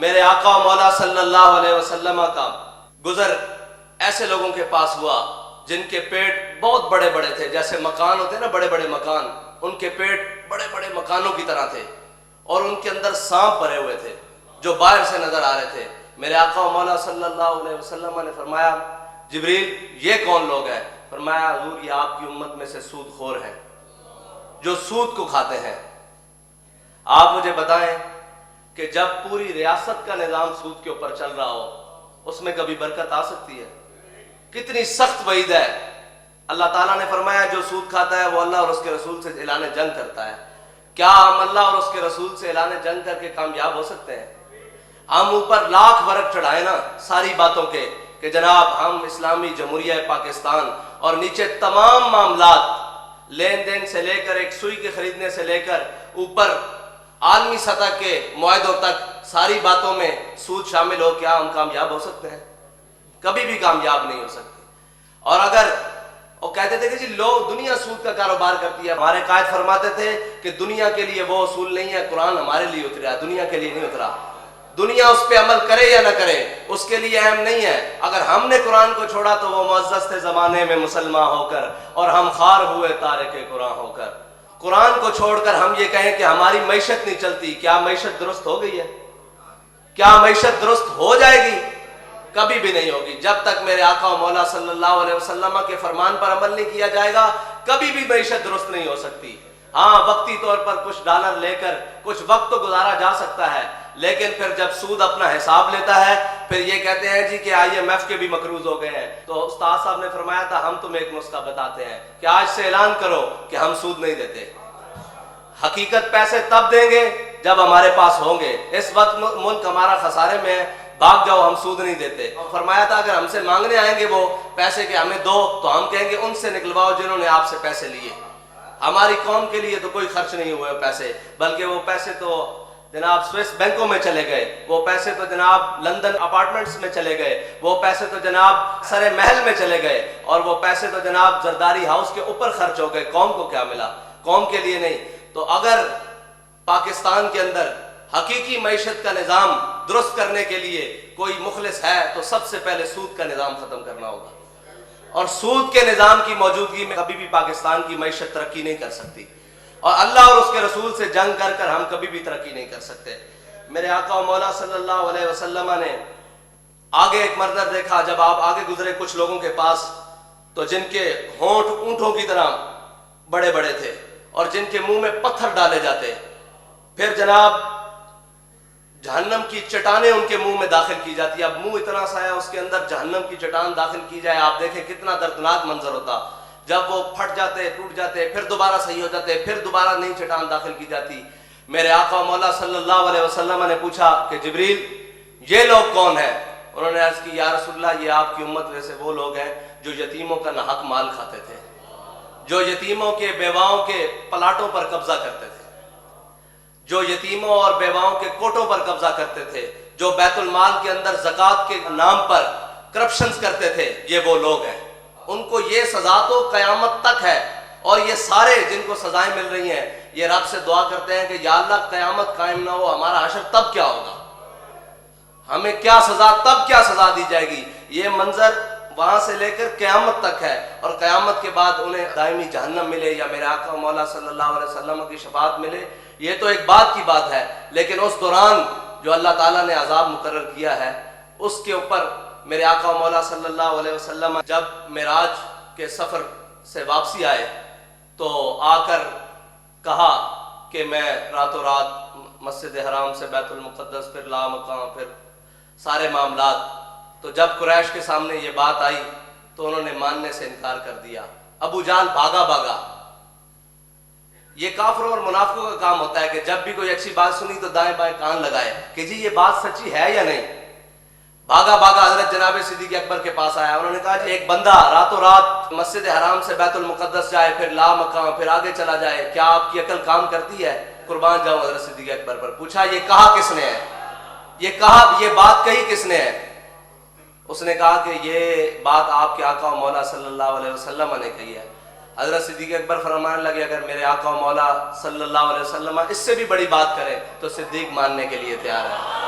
میرے آقا و مولا صلی اللہ علیہ وسلم کا گزر ایسے لوگوں کے پاس ہوا جن کے پیٹ بہت بڑے بڑے تھے، جیسے مکان ہوتے ہیں نا بڑے بڑے مکان، ان کے پیٹ بڑے بڑے مکانوں کی طرح تھے اور ان کے اندر سانپ بھرے ہوئے تھے جو باہر سے نظر آ رہے تھے۔ میرے آقا و مولا صلی اللہ علیہ وسلم نے فرمایا جبریل یہ کون لوگ ہیں؟ فرمایا حضور یہ آپ کی امت میں سے سود خور ہیں جو سود کو کھاتے ہیں۔ آپ مجھے بتائیں کہ جب پوری ریاست کا نظام سود کے اوپر چل رہا ہو اس میں کبھی برکت آ سکتی ہے؟ کتنی سخت وعید ہے۔ اللہ تعالیٰ نے فرمایا جو سود کھاتا ہے وہ اللہ اور اس کے رسول سے اعلان جنگ کرتا ہے۔ کیا ہم اللہ اور اس کے رسول سے اعلان جنگ کر کے کامیاب ہو سکتے ہیں؟ ہم اوپر لاکھ ورق چڑھائیں نا ساری باتوں کے کہ جناب ہم اسلامی جمہوریہ پاکستان، اور نیچے تمام معاملات لین دین سے لے کر ایک سوئی کے خریدنے سے لے کر اوپر عالمی سطح کے معاہدوں تک ساری باتوں میں سود شامل ہو، کیا ہم کامیاب ہو سکتے ہیں؟ کبھی بھی کامیاب نہیں ہو سکتے۔ اور اگر وہ کہتے تھے کہ جی لوگ دنیا سود کا کاروبار کرتی ہے، ہمارے قائد فرماتے تھے کہ دنیا کے لیے وہ اصول نہیں ہے، قرآن ہمارے لیے اترا، دنیا کے لیے نہیں اترا۔ دنیا اس پہ عمل کرے یا نہ کرے اس کے لیے اہم نہیں ہے، اگر ہم نے قرآن کو چھوڑا تو وہ معزز تھے زمانے میں مسلمان ہو کر اور ہم خوار ہوئے تارک قرآن ہو کر۔ قرآن کو چھوڑ کر ہم یہ کہیں کہ ہماری معیشت نہیں چلتی، کیا معیشت درست ہو گئی ہے؟ کیا معیشت درست ہو جائے گی؟ کبھی بھی نہیں ہوگی۔ جب تک میرے آقا و مولا صلی اللہ علیہ وسلم کے فرمان پر عمل نہیں کیا جائے گا کبھی بھی معیشت درست نہیں ہو سکتی۔ ہاں وقتی طور پر کچھ ڈالر لے کر کچھ وقت تو گزارا جا سکتا ہے، لیکن پھر جب سود اپنا حساب لیتا ہے پھر یہ کہتے ہیں جی کہ IMF کے بھی مقروض ہو گئے ہیں۔ تو استاد صاحب نے فرمایا تھا ہم تمہیں ایک نسخہ بتاتے ہیں کہ آج سے اعلان کرو کہ ہم سود نہیں دیتے۔ حقیقت پیسے تب دیں گے جب ہمارے پاس ہوں گے۔ اس وقت ملک ہمارا خسارے میں ہے، بھاگ جاؤ ہم سود نہیں دیتے۔ فرمایا تھا اگر ہم سے مانگنے آئیں گے وہ پیسے کہ ہمیں دو تو ہم کہیں گے ان سے نکلواؤ جنہوں نے آپ سے پیسے لیے۔ ہماری قوم کے لیے تو کوئی خرچ نہیں ہوئے پیسے، بلکہ وہ پیسے تو جناب سوئس بینکوں میں چلے گئے، وہ پیسے تو جناب لندن اپارٹمنٹس میں چلے گئے، وہ پیسے تو جناب سر محل میں چلے گئے، اور وہ پیسے تو جناب زرداری ہاؤس کے اوپر خرچ ہو گئے۔ قوم کو کیا ملا؟ قوم کے لیے نہیں۔ تو اگر پاکستان کے اندر حقیقی معیشت کا نظام درست کرنے کے لیے کوئی مخلص ہے تو سب سے پہلے سود کا نظام ختم کرنا ہوگا، اور سود کے نظام کی موجودگی میں کبھی بھی پاکستان کی معیشت ترقی نہیں کر سکتی، اور اللہ اور اس کے رسول سے جنگ کر کر ہم کبھی بھی ترقی نہیں کر سکتے۔ میرے آقا و مولا صلی اللہ علیہ وسلم نے آگے ایک منظر دیکھا، جب آپ آگے گزرے کچھ لوگوں کے پاس تو جن کے ہونٹ اونٹوں کی طرح بڑے بڑے تھے اور جن کے منہ میں پتھر ڈالے جاتے، پھر جناب جہنم کی چٹانیں ان کے منہ میں داخل کی جاتی۔ اب منہ اتنا سا ہے اس کے اندر جہنم کی چٹان داخل کی جائے، آپ دیکھیں کتنا دردناک منظر ہوتا۔ جب وہ پھٹ جاتے ٹوٹ جاتے پھر دوبارہ صحیح ہو جاتے، پھر دوبارہ نئی چٹان داخل کی جاتی۔ میرے آقا مولا صلی اللہ علیہ وسلم نے پوچھا کہ جبریل یہ لوگ کون ہیں؟ انہوں نے عرض کی یا رسول اللہ یہ آپ کی امت میں سے وہ لوگ ہیں جو یتیموں کا ناحق مال کھاتے تھے، جو یتیموں کے بیواؤں کے پلاٹوں پر قبضہ کرتے تھے، جو یتیموں اور بیواؤں کے کوٹوں پر قبضہ کرتے تھے، جو بیت المال کے اندر زکوٰۃ کے نام پر کرپشنز کرتے تھے، یہ وہ لوگ ہیں۔ ان کو یہ سزا تو قیامت تک ہے، اور یہ سارے جن کو سزائیں مل رہی ہیں یہ رب سے دعا کرتے ہیں کہ یا اللہ قیامت قائم نہ ہو، ہمارا حشر تب کیا ہوگا، ہمیں کیا سزا، تب کیا سزا دی جائے گی۔ یہ منظر وہاں سے لے کر قیامت تک ہے، اور قیامت کے بعد انہیں دائمی جہنم ملے یا میرے آقا مولا صلی اللہ علیہ وسلم کی شفاعت ملے، یہ تو ایک بات کی بات ہے، لیکن اس دوران جو اللہ تعالیٰ نے عذاب مقرر کیا ہے اس کے اوپر میرے آقا مولا صلی اللہ علیہ وسلم جب معراج کے سفر سے واپسی آئے تو آ کر کہا کہ میں راتوں رات مسجد حرام سے بیت المقدس، پھر لامکاں، پھر سارے معاملات۔ تو جب قریش کے سامنے یہ بات آئی تو انہوں نے ماننے سے انکار کر دیا۔ ابو جہل بھاگا۔ یہ کافروں اور منافقوں کا کام ہوتا ہے کہ جب بھی کوئی اچھی بات سنی تو دائیں بائیں کان لگائے کہ جی یہ بات سچی ہے یا نہیں۔ بھاگا حضرت جناب صدیق اکبر کے پاس آیا، انہوں نے کہا جی ایک بندہ راتوں رات مسجد حرام سے بیت المقدس جائے، پھر لامکاں، پھر آگے چلا جائے، کیا آپ کی عقل کام کرتی ہے؟ قربان جاؤں حضرت صدیق اکبر پر۔ پوچھا یہ کہا کس نے ہے، یہ بات کہی کس نے ہے؟ اس نے کہا کہ یہ بات آپ کے آقا و مولا صلی اللہ علیہ وسلم نے کہی ہے۔ حضرت صدیق اکبر فرمانے لگے اگر میرے آقا و مولا صلی اللہ علیہ وسلم اس سے بھی بڑی بات کرے تو صدیق ماننے کے لیے تیار ہے۔